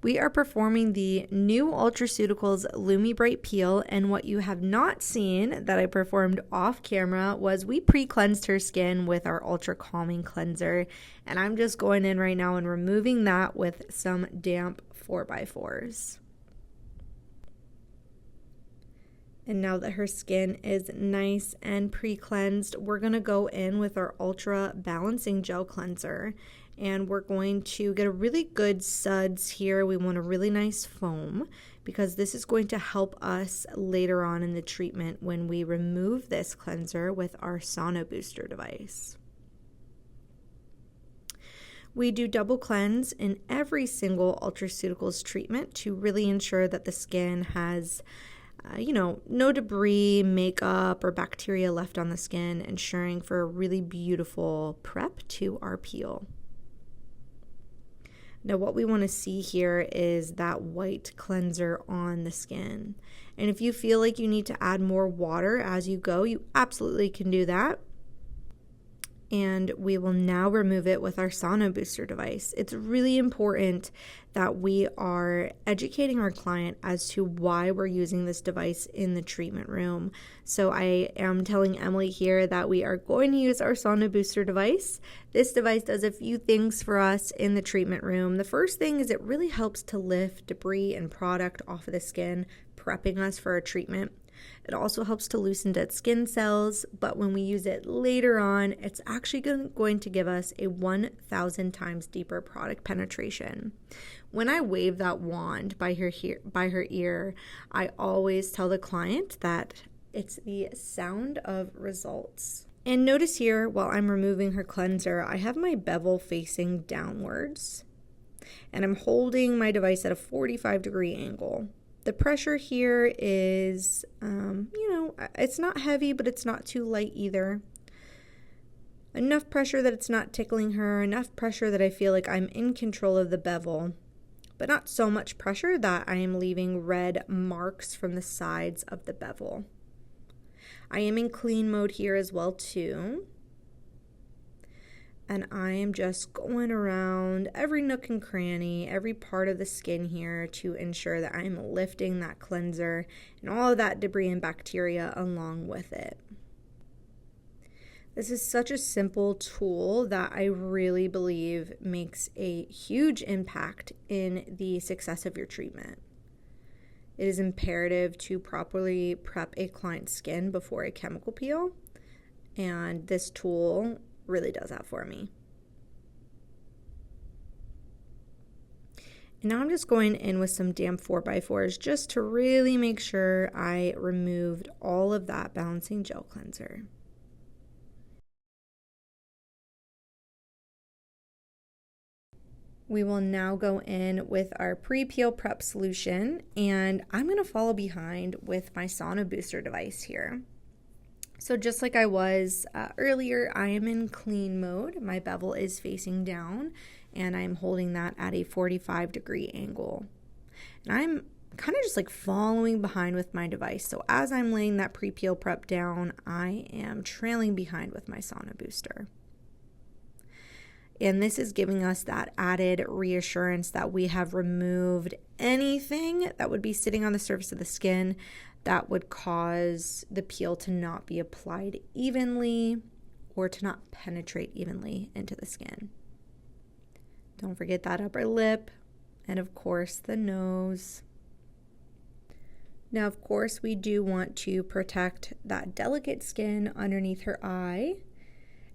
We are performing the new Ultraceuticals Lumi Bright peel, and what you have not seen that I performed off camera was we pre-cleansed her skin with our Ultra Calming Cleanser, and I'm just going in right now and removing that with some damp 4x4s. And now that her skin is nice and pre-cleansed, we're going to go in with our Ultra Balancing Gel Cleanser. And we're going to get a really good suds here. We want a really nice foam because this is going to help us later on in the treatment when we remove this cleanser with our sauna booster device. We do double cleanse in every single Ultraceuticals treatment to really ensure that the skin has no debris, makeup, or bacteria left on the skin, ensuring for a really beautiful prep to our peel. Now what we want to see here is that white cleanser on the skin. And if you feel like you need to add more water as you go, you absolutely can do that. And we will now remove it with our sauna booster device. It's really important that we are educating our client as to why we're using this device in the treatment room. So I am telling Emily here that we are going to use our sauna booster device. This device does a few things for us in the treatment room. The first thing is it really helps to lift debris and product off of the skin, prepping us for a treatment. It also helps to loosen dead skin cells, but when we use it later on, it's actually going to give us a 1,000 times deeper product penetration. When I wave that wand by her ear, I always tell the client that it's the sound of results. And notice here, while I'm removing her cleanser, I have my bevel facing downwards, and I'm holding my device at a 45-degree angle. The pressure here is, it's not heavy, but it's not too light either. Enough pressure that it's not tickling her, enough pressure that I feel like I'm in control of the bevel, but not so much pressure that I am leaving red marks from the sides of the bevel. I am in clean mode here as well too. And I am just going around every nook and cranny, every part of the skin here to ensure that I'm lifting that cleanser and all of that debris and bacteria along with it. This is such a simple tool that I really believe makes a huge impact in the success of your treatment. It is imperative to properly prep a client's skin before a chemical peel, and this tool really does that for me. And now I'm just going in with some damp 4x4s just to really make sure I removed all of that balancing gel cleanser. We will now go in with our pre-peel prep solution, and I'm going to follow behind with my sauna booster device here. So just like I was earlier, I am in clean mode. My bevel is facing down, and I'm holding that at a 45-degree angle. And I'm kind of just like following behind with my device. So as I'm laying that pre-peel prep down, I am trailing behind with my sauna booster. And this is giving us that added reassurance that we have removed anything that would be sitting on the surface of the skin that would cause the peel to not be applied evenly or to not penetrate evenly into the skin. Don't forget that upper lip and of course the nose. Now of course we do want to protect that delicate skin underneath her eye,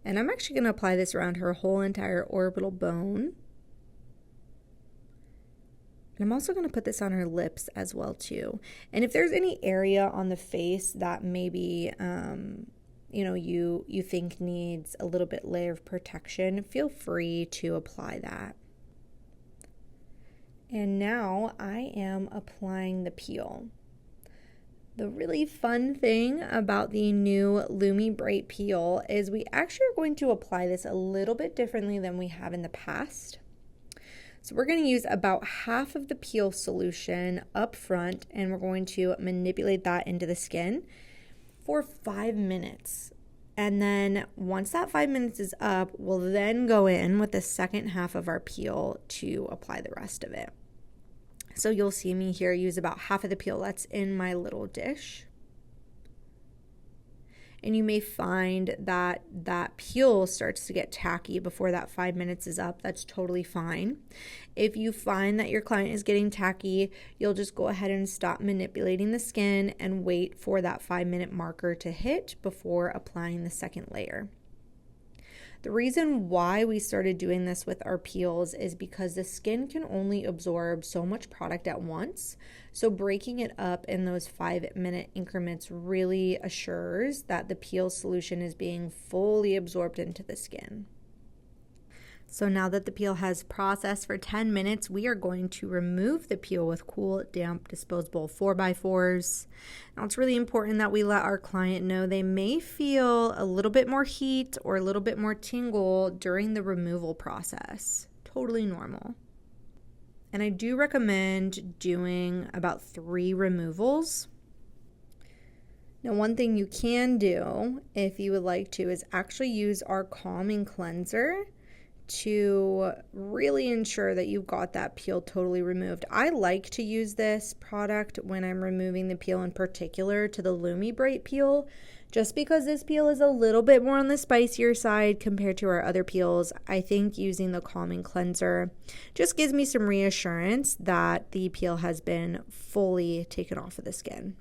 and I'm actually going to apply this around her whole entire orbital bone. And I'm also going to put this on her lips as well too. And if there's any area on the face that maybe you think needs a little bit layer of protection, feel free to apply that. And now I am applying the peel. The really fun thing about the new Lumi Bright peel is we actually are going to apply this a little bit differently than we have in the past. So we're going to use about half of the peel solution up front, and we're going to manipulate that into the skin for 5 minutes. And then once that 5 minutes is up, we'll then go in with the second half of our peel to apply the rest of it. So you'll see me here use about half of the peel that's in my little dish. And you may find that that peel starts to get tacky before that 5 minutes is up. That's totally fine. If you find that your client is getting tacky, you'll just go ahead and stop manipulating the skin and wait for that 5-minute marker to hit before applying the second layer. The reason why we started doing this with our peels is because the skin can only absorb so much product at once. So breaking it up in those 5-minute increments really assures that the peel solution is being fully absorbed into the skin. So now that the peel has processed for 10 minutes, we are going to remove the peel with cool, damp, disposable 4x4s. Now it's really important that we let our client know they may feel a little bit more heat or a little bit more tingle during the removal process. Totally normal. And I do recommend doing about 3 removals. Now, one thing you can do if you would like to is actually use our calming cleanser to really ensure that you've got that peel totally removed. I like to use this product when I'm removing the peel, in particular to the Lumi Bright peel, just because this peel is a little bit more on the spicier side compared to our other peels. I think using the calming cleanser just gives me some reassurance that the peel has been fully taken off of the skin.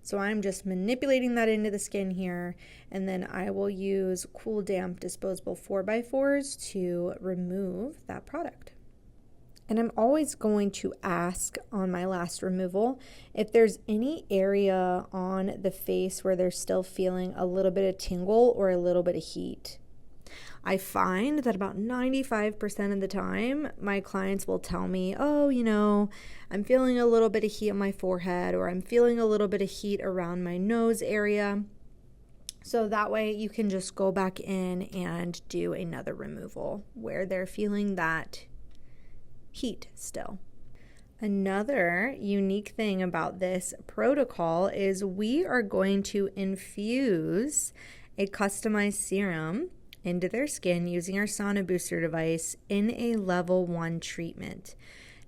So I'm just manipulating that into the skin here, and then I will use cool, damp, disposable 4x4s to remove that product. And I'm always going to ask on my last removal if there's any area on the face where they're still feeling a little bit of tingle or a little bit of heat. I find that about 95% of the time, my clients will tell me, oh, I'm feeling a little bit of heat on my forehead, or I'm feeling a little bit of heat around my nose area. So that way you can just go back in and do another removal where they're feeling that heat still. Another unique thing about this protocol is we are going to infuse a customized serum into their skin using our sauna booster device in a level 1 treatment.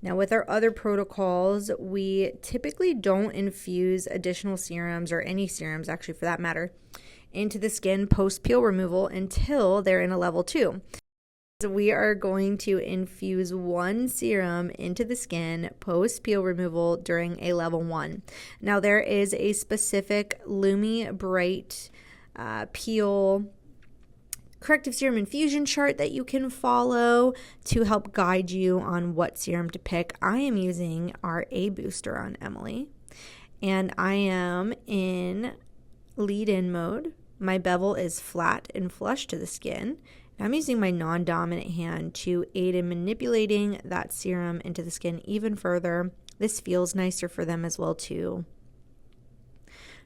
Now, with our other protocols, we typically don't infuse additional serums, or any serums actually for that matter, into the skin post-peel removal until they're in a level 2. So we are going to infuse 1 serum into the skin post-peel removal during a level 1. Now, there is a specific Lumi Bright peel corrective serum infusion chart that you can follow to help guide you on what serum to pick. I am using our A booster on Emily, and I am in lead-in mode. My bevel is flat and flush to the skin. I'm using my non-dominant hand to aid in manipulating that serum into the skin even further. This feels nicer for them as well too.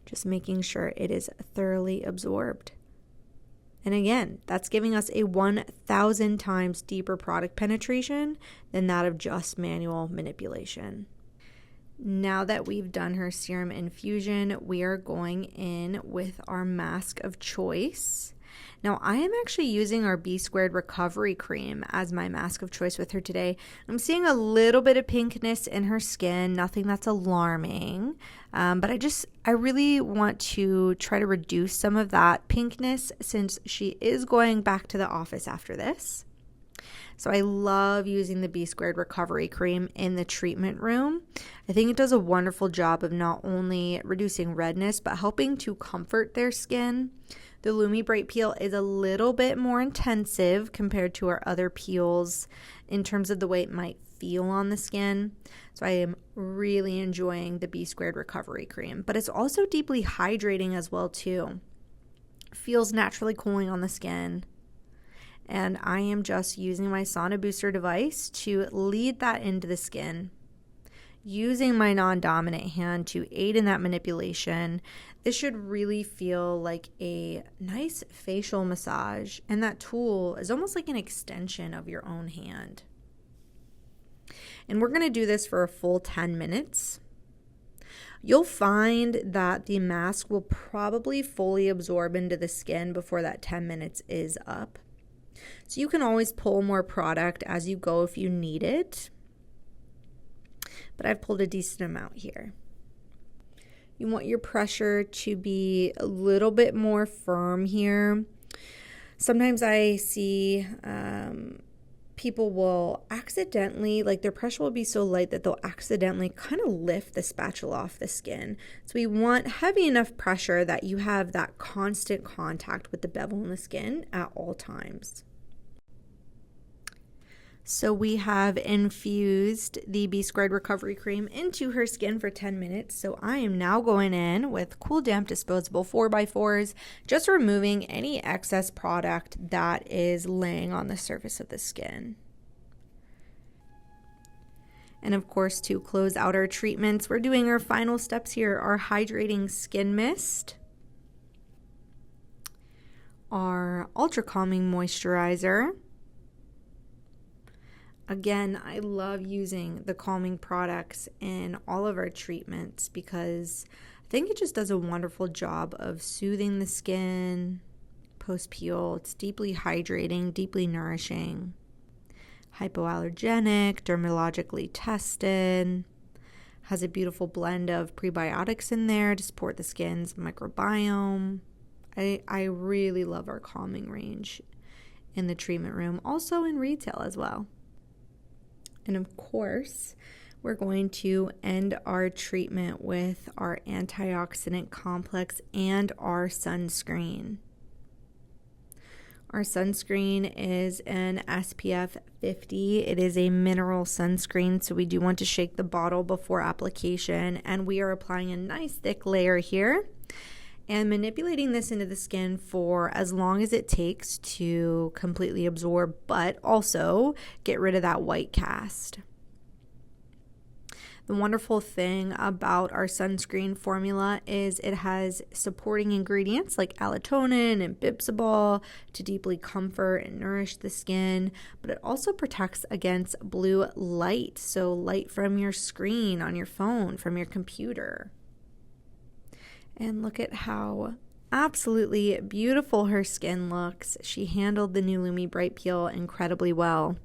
Just making sure it is thoroughly absorbed. And again, that's giving us a 1,000 times deeper product penetration than that of just manual manipulation. Now that we've done her serum infusion, we are going in with our mask of choice. Now, I am actually using our B² recovery cream as my mask of choice with her today. I'm seeing a little bit of pinkness in her skin, nothing that's alarming, but I really want to try to reduce some of that pinkness since she is going back to the office after this. So I love using the B² recovery cream in the treatment room. I think it does a wonderful job of not only reducing redness, but helping to comfort their skin. The Lumi Bright peel is a little bit more intensive compared to our other peels in terms of the way it might feel on the skin. So I am really enjoying the B² recovery cream, but it's also deeply hydrating as well too. Feels naturally cooling on the skin. And I am just using my sauna booster device to lead that into the skin. Using my non-dominant hand to aid in that manipulation, this should really feel like a nice facial massage, and that tool is almost like an extension of your own hand. And we're going to do this for a full 10 minutes. You'll find that the mask will probably fully absorb into the skin before that 10 minutes is up. So you can always pull more product as you go if you need it. but I've pulled a decent amount here. You want your pressure to be a little bit more firm here. Sometimes I see people will accidentally, like their pressure will be so light that they'll accidentally kind of lift the spatula off the skin. So we want heavy enough pressure that you have that constant contact with the bevel in the skin at all times. So we have infused the B-Squared Recovery Cream into her skin for 10 minutes. So I am now going in with Cool Damp disposable 4x4s, just removing any excess product that is laying on the surface of the skin. And of course, to close out our treatments, we're doing our final steps here, our hydrating skin mist, our ultra calming moisturizer. Again, I love using the calming products in all of our treatments because I think it just does a wonderful job of soothing the skin post-peel. It's deeply hydrating, deeply nourishing, hypoallergenic, dermatologically tested, has a beautiful blend of prebiotics in there to support the skin's microbiome. I really love our calming range in the treatment room, also in retail as well. And of course, we're going to end our treatment with our antioxidant complex and our sunscreen. Our sunscreen is an SPF 50. It is a mineral sunscreen, so we do want to shake the bottle before application. And we are applying a nice thick layer here and manipulating this into the skin for as long as it takes to completely absorb, but also get rid of that white cast. The wonderful thing about our sunscreen formula is it has supporting ingredients like allantoin and bipsabol to deeply comfort and nourish the skin, but it also protects against blue light, so light from your screen on your phone, from your computer. And look at how absolutely beautiful her skin looks. She handled the new Lumi Bright peel incredibly well.